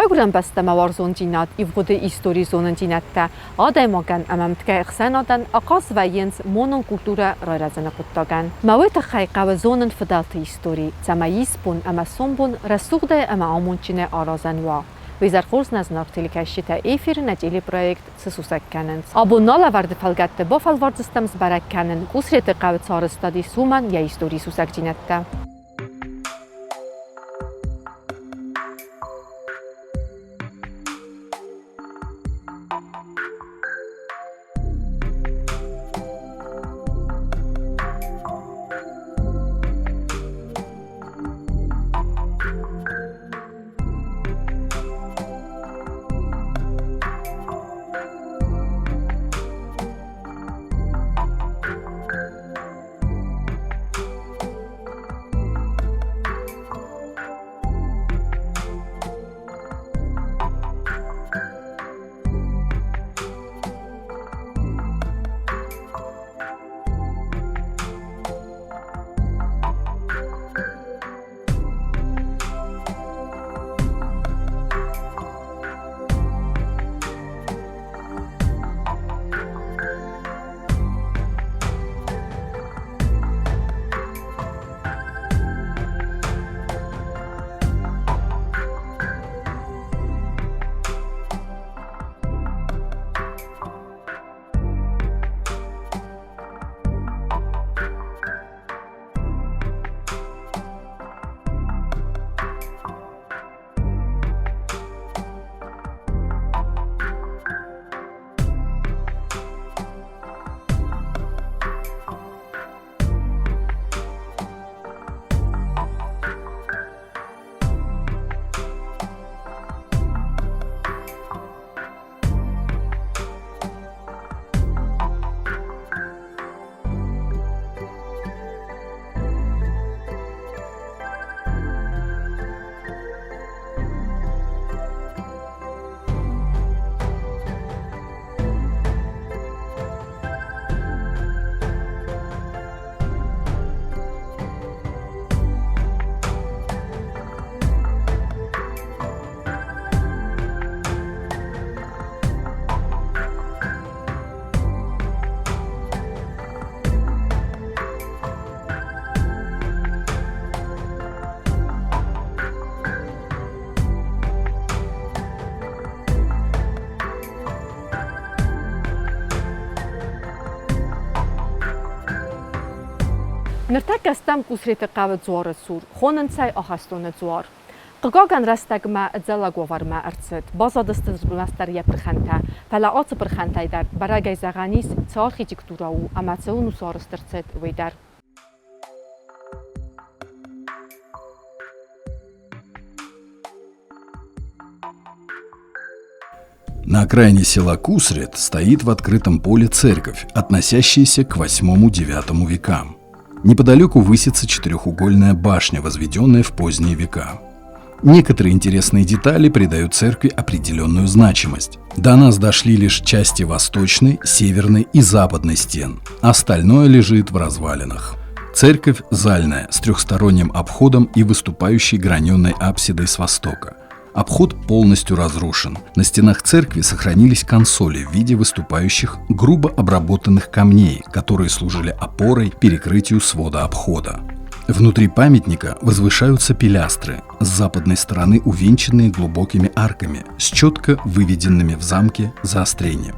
Բարագուրան բաստամավար զոնջինատ իվգոդե իսტორի զոնջինատտա ադայմական ամամտկա իխսանադան aqas və yens monokultura rayrazana quttagan. Maweta xayqava zonen fadaltı istori, tsamayisbun ama sombun rasuqda ama amunçine arazanwa. Визархорс назнартиликашита эфирна телепроект сысусакканен. Абоннала варды фалгатты бо фалвардыстамс баракканен. Усреты қавы царыстады суман я истории сусакчинатта. Ныртак астам кусреты қавы зуары сур, хонынцай ахастуны зуар. Қығаган растагма дзалаговарма арцет, базадыстыз бұластар япырханта, пала аты пырхантайдар, барагай зағанис цар архитектурау, амацеун усарыстырцет вейдар. На окраине села Кусрет стоит в открытом поле церковь, относящаяся к 8-9 векам. Неподалеку высится четырехугольная башня, возведенная в поздние века. Некоторые интересные детали придают церкви определенную значимость. До нас дошли лишь части восточной, северной и западной стен. Остальное лежит в развалинах. Церковь зальная, с трехсторонним обходом и выступающей граненой апсидой с востока. Обход полностью разрушен. На стенах церкви сохранились консоли в виде выступающих грубо обработанных камней, которые служили опорой перекрытию свода обхода. Внутри памятника возвышаются пилястры, с западной стороны увенчанные глубокими арками, с четко выведенными в замке заострением.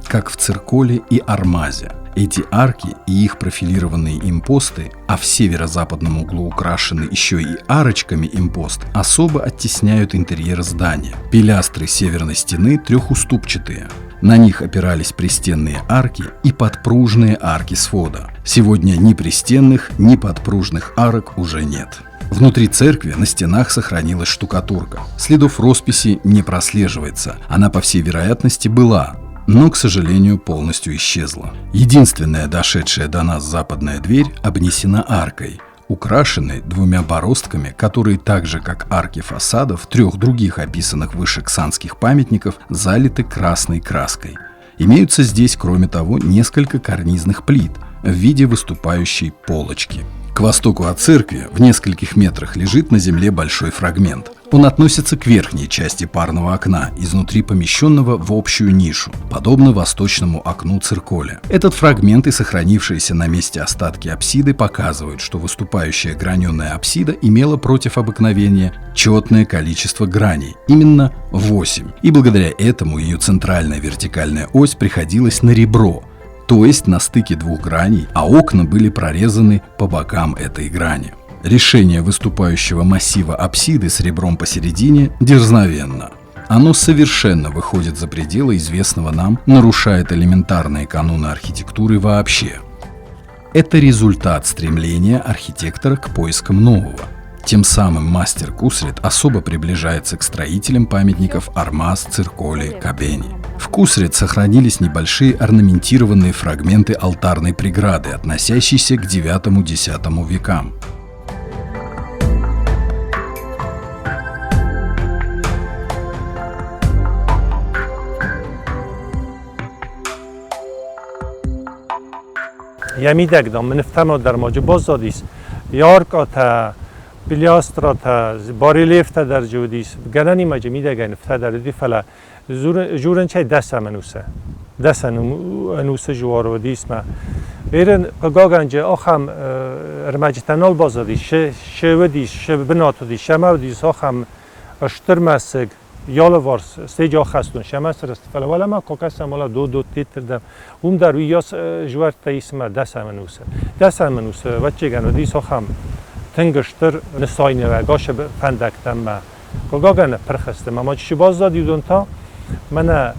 Как в цирколе и армазе. Эти арки и их профилированные импосты, а в северо-западном углу украшены еще и арочками импост, особо оттесняют интерьер здания. Пилястры северной стены трехуступчатые. На них опирались пристенные арки и подпружные арки свода. Сегодня ни пристенных, ни подпружных арок уже нет. Внутри церкви на стенах сохранилась штукатурка. Следов росписи не прослеживается. Она, по всей вероятности, была, но, к сожалению, полностью исчезла. Единственная дошедшая до нас западная дверь обнесена аркой, украшенной двумя бороздками, которые так же, как арки фасадов трех других описанных выше ксанских памятников, залиты красной краской. Имеются здесь, кроме того, несколько карнизных плит в виде выступающей полочки. К востоку от церкви, в нескольких метрах, лежит на земле большой фрагмент. Он относится к верхней части парного окна, изнутри помещенного в общую нишу, подобно восточному окну цирколя. Этот фрагмент и сохранившиеся на месте остатки апсиды показывают, что выступающая граненая апсида имела против обыкновения четное количество граней, именно 8, и благодаря этому ее центральная вертикальная ось приходилась на ребро, то есть на стыке двух граней, а окна были прорезаны по бокам этой грани. Решение выступающего массива апсиды с ребром посередине дерзновенно. Оно совершенно выходит за пределы известного нам, нарушает элементарные каноны архитектуры вообще. Это результат стремления архитектора к поискам нового. Тем самым мастер Кусрет особо приближается к строителям памятников Армаз, Цирколи, Кабени. В Кусрет сохранились небольшие орнаментированные фрагменты алтарной преграды, относящиеся к IX-X векам. Я мидагдам, мен фтама дар моҷо боз зодис. Ярката, пилястрата, барелефта дар ҷудис. Ганани маҷо мидаган фта дар ди фала. Журенчай даса менуса. Даса ануса жуаро дисма. Верен пагагanja ахам рмаҷтанал боз зодис. Шевдис, шебнатодис, шамавдис ахам аштермасг یالوارس سیجا خستون شماس رست فلا ولی ما کوکس مالا دو تیتر دم در ویاس جوار تایسم دست منوسه و چه گنو دیس هم تنگشتر نساینه و گاش فندکتم ما کوگاگن پرخستم اما چی باز دادی دون تا من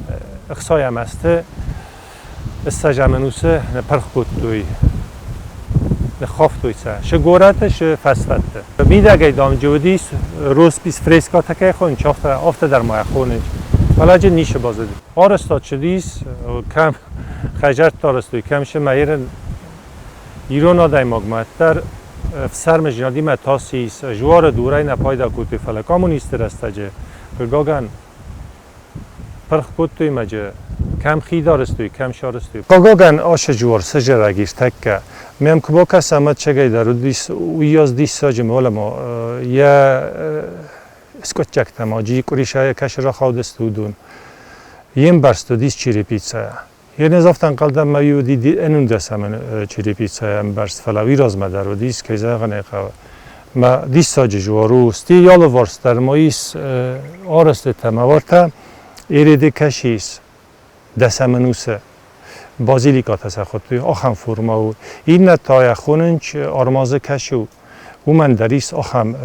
اخسایم استه استجا منوسه پرخ بود توی خافتویسه شگورتش فسفته میده اگه دام جودیس روز بیس فریسکا تکه خون چافته آفته در ماه خونج حالا جه نیشه بازدی آرستاد شدیس کم خجرت تارستوی کمشه مایرن ایران آدای مگمتر سرم جنادی متاسیس جوار دوره نپایده کوتی فلا کامونیست رسته جه گاگن پرخ کوتوی مجه کم خیدارستوی کم شارستوی گاگن آش جوار سجرگیش تکه میم که با کس امت چگه دارو دیس ویاز دیس ساجم ولما یا اسکوت چکتم آجی کریشه کش را خودستو دون یم برستو دیس چیری پیتسا یه نزافتن قلدم میو دی انون دست من چیری پیتسا یم برست فلا ویراز مدارو دیس که زغنه قوا ما دیس ساجه جوارو ستی یالو وارست در ماییس آرست تموارتا ایریده کشیس دست منوسه بازیلیکا تسخطوی آخم فرماو این نتای خوننچ آرمازه کشو و من دریس آخم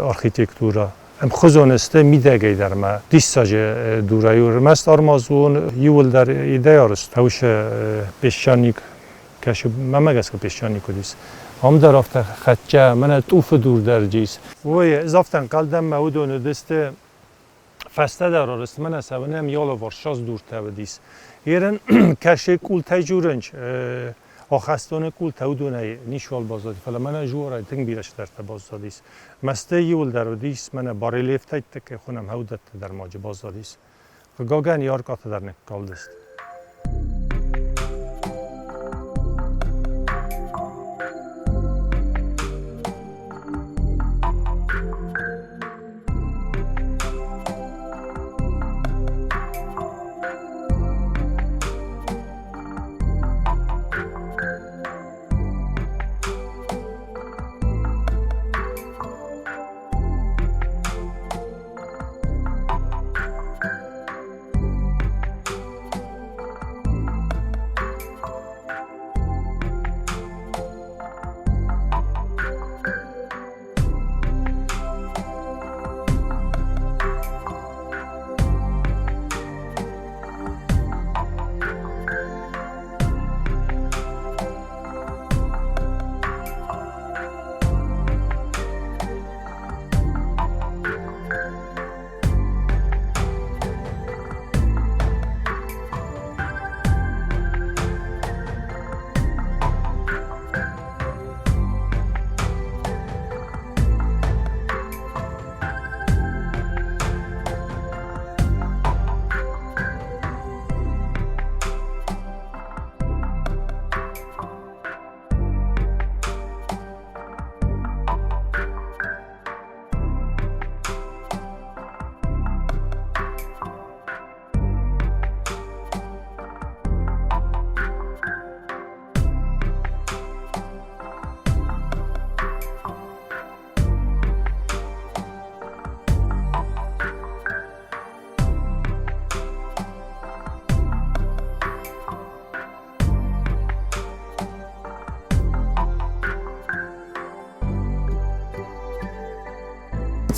آرخیتکتورا ام خزونسته میدگی در ما دیساج دورایور مست آرمازون یول در ایده یارست هوش پیشانیک کشو ممگس که پیشانیکو دیس هم در افت خدچه من توف دور در جیس و اضافتن قلدم مودون دسته فسته در آرست من اصابنه هم یالا وارشاز دور تودیس ایران کشه کول تجورنج آخستانه کول تودونه نیشوال بازدادی فلا من جواره تنگ بیرش در بازدادیس مسته یول در دیس من باریلیف تایت که خونم هودت در ماج بازدادیس گاگن یار کات در نکال دست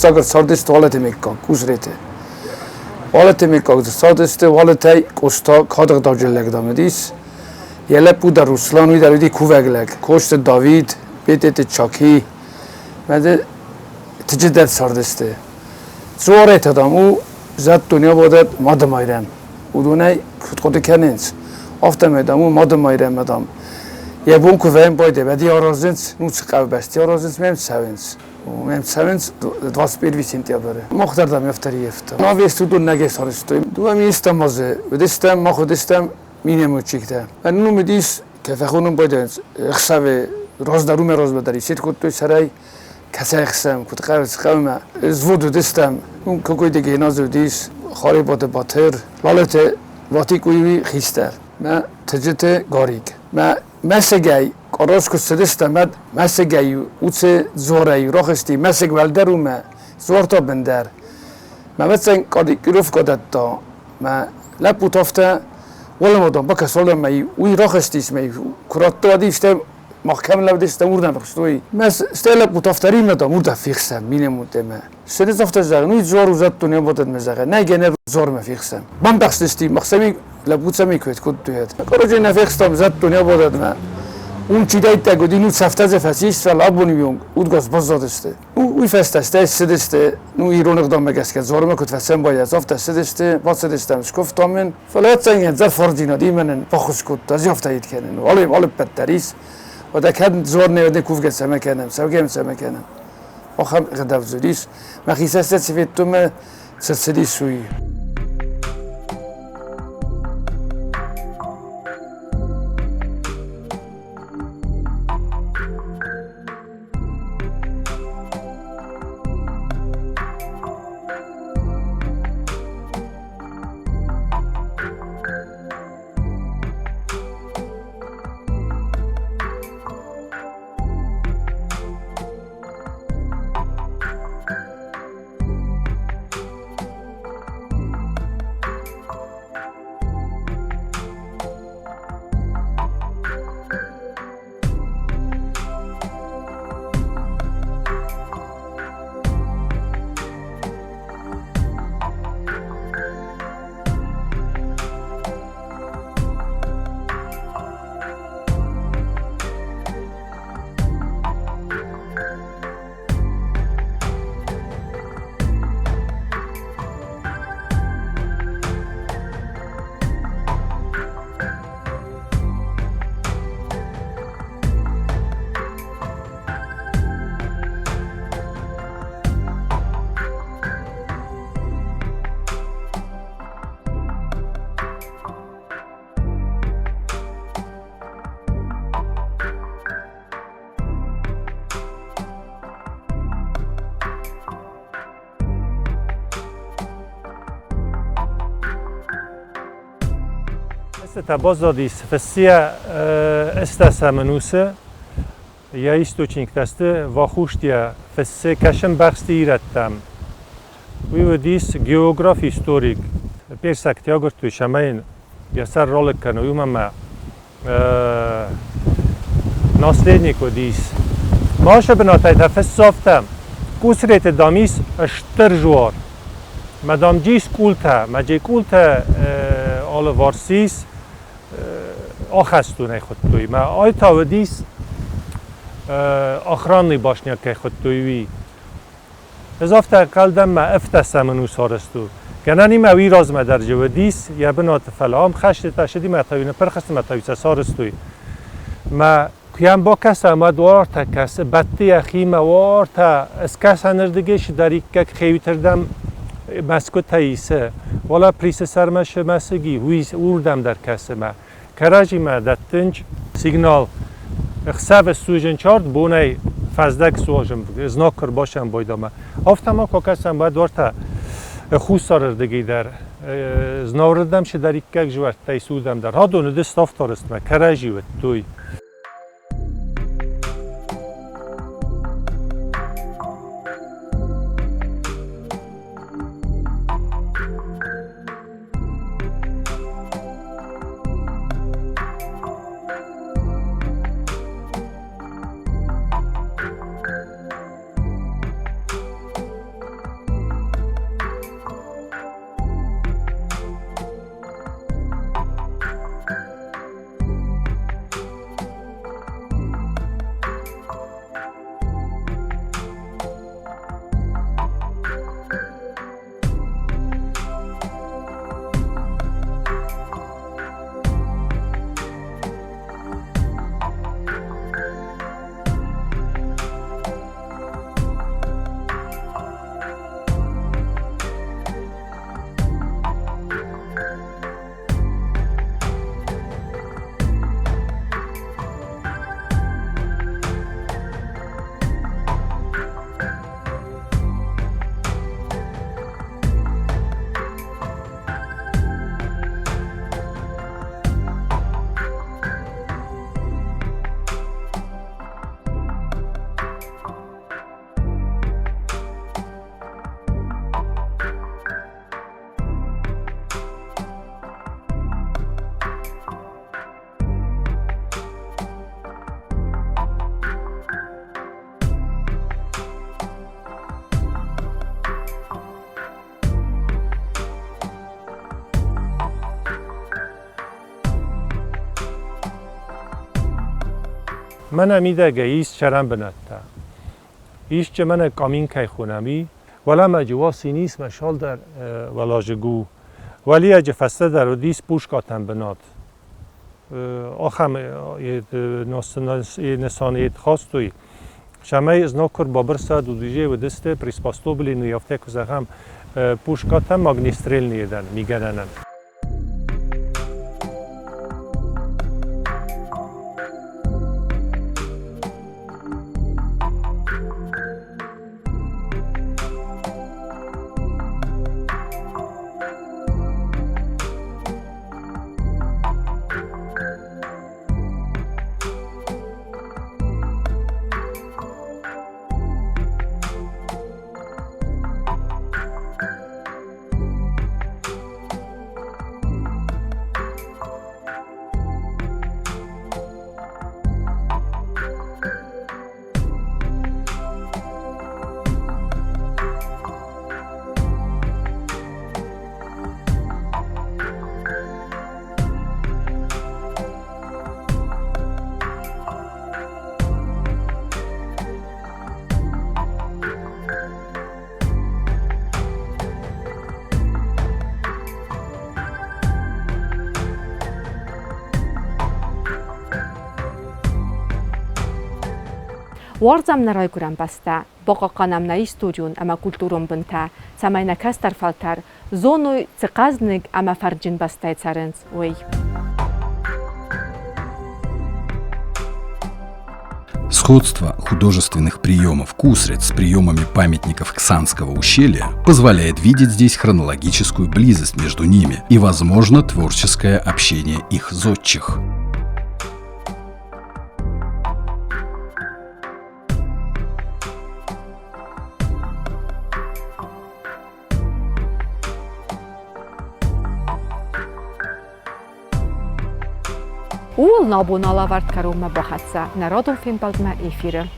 Sagar sardist valete mekka kusrete. Valete mekka sardist valete kosta kadag davjeleg damedis. Yelep bu da Ruslan u da kuvegleg. Kost David betete Çaki. Mede ticidet sardiste. Zoret adam u zat dünya bodat madam ayran. Udunay kutkodu kenins. Afta medam u madam ayran madam. Ja bun kuvem boyde bedi arazins nu çıkav besti arazins mem sevins. Mem sevins 21 sentyabr. Muhtardam yaftari yafta. Ma vestudun nege sarıstı. Duam istemazı. Vedistem ma khudistem minemu çikte. Ben nu medis kefexunun boyde xsave rozdarume rozbadari sit kuttu saray kasexsem kutqavs qavma zvodu distem. Un kokoyde genaz dis kharibat batır. Lalete vatikuyi xister. Ma tecete garik. Ma مسگی کاراش که سدستمد مسگی اوچه زوری راخستی مسگ ولدرو ما زورتا بندر ما مثلا کاری گروف کدت تا ما لپو تافته ولی مادام با کسال می وی راخستیش می کرات تو دیشته محکم لودیشته موردن راخستوی مس استیل لپو تافتری مدام مورد فیخسم مینموده ما سدست تافته زغن وی زور وزد دنیا بودن مزغه نه گنر زور ما فیخسم من بخشستی مخسمی لبوسه میکوید کد دوید کارو نفیخستم زد دنیا بودد من اون چیدایی تگودی نو سفته زفسیش و لابونی بیون اود گاز بازدادسته اوی فستسته سدسته نو ایرون اقدام بگست که زارمه کد فسن باید زفته سدسته با سدستم شکفتم من فلات سنگن زر فردینا دیمنن بخوش کد از یافته اید کنن ولی بدتریس و دکت زور نیوده کوف گسته مکنم سوگم سمکنم آخر غدف زوریس مخیصه سفید تو من سدی سوی Ta bazadis fessia estasa menuse ja istočnik teste vahuštia fesse kašem baxti irattam. Uvidis geograf historik persak tiagortu shamain yasar rolek kanu umama nasljedniku dis. Maše benatayta fessoftam kusrete damis ashtar juar. Madam jis kulta, maje kulta al varsis آخستونه خود توی ما آی تاودیس آخرانی باشنیا که خود تویی اضافه قلدم ما افتسم منو سارستو کنانی ما وی راز ما در جودیس یا بنات فلام خشت تشدی ما تاوینه پرخست ما تاویس سارستوی ما کیم با کس ما دوار تا کس بطی اخی موار تا از کس هنردگیش داری که خیویتردم مسکو تاییسه والا پریس سرمش مسگی ویس اوردم در کس ما کراجی ما دتنج سیگنال خساب سوژن چارد بونه فزدک سوژن ازناکر باشم بایدامه افتما کاکسم باید ورتا خوستاردگی در زناوردم شه در یک جورت تایسودم در ها دونه دست افتارست ما کراجی و توی من میده ایست چرم بنده ایش چه من کامین که خونمی ولی مجواسی نیست مشال در ولاجگو ولی اجه فسته در و دیست پوش کاتن بناد آخم نسانیت خواستوی شمه از ناکر بابرسا دو دیجه و دسته پریسپاستو بلی نیافته که زخم پوش کاتن ماگنیستریل نیدن میگننن Wardzam na rajkuram basta, boqaqanam na isturiun ama kulturum bunta, samayna kastar faltar, zonuj цикaznig ama farjin basтай царенц, ой. Сходство художественных приемов Кусрет с приемами памятников Ксанского ущелья позволяет видеть здесь хронологическую близость между ними и, возможно, творческое общение их зодчих. Ул набунала варткарума бахатса, народом фимбалдма эфиры.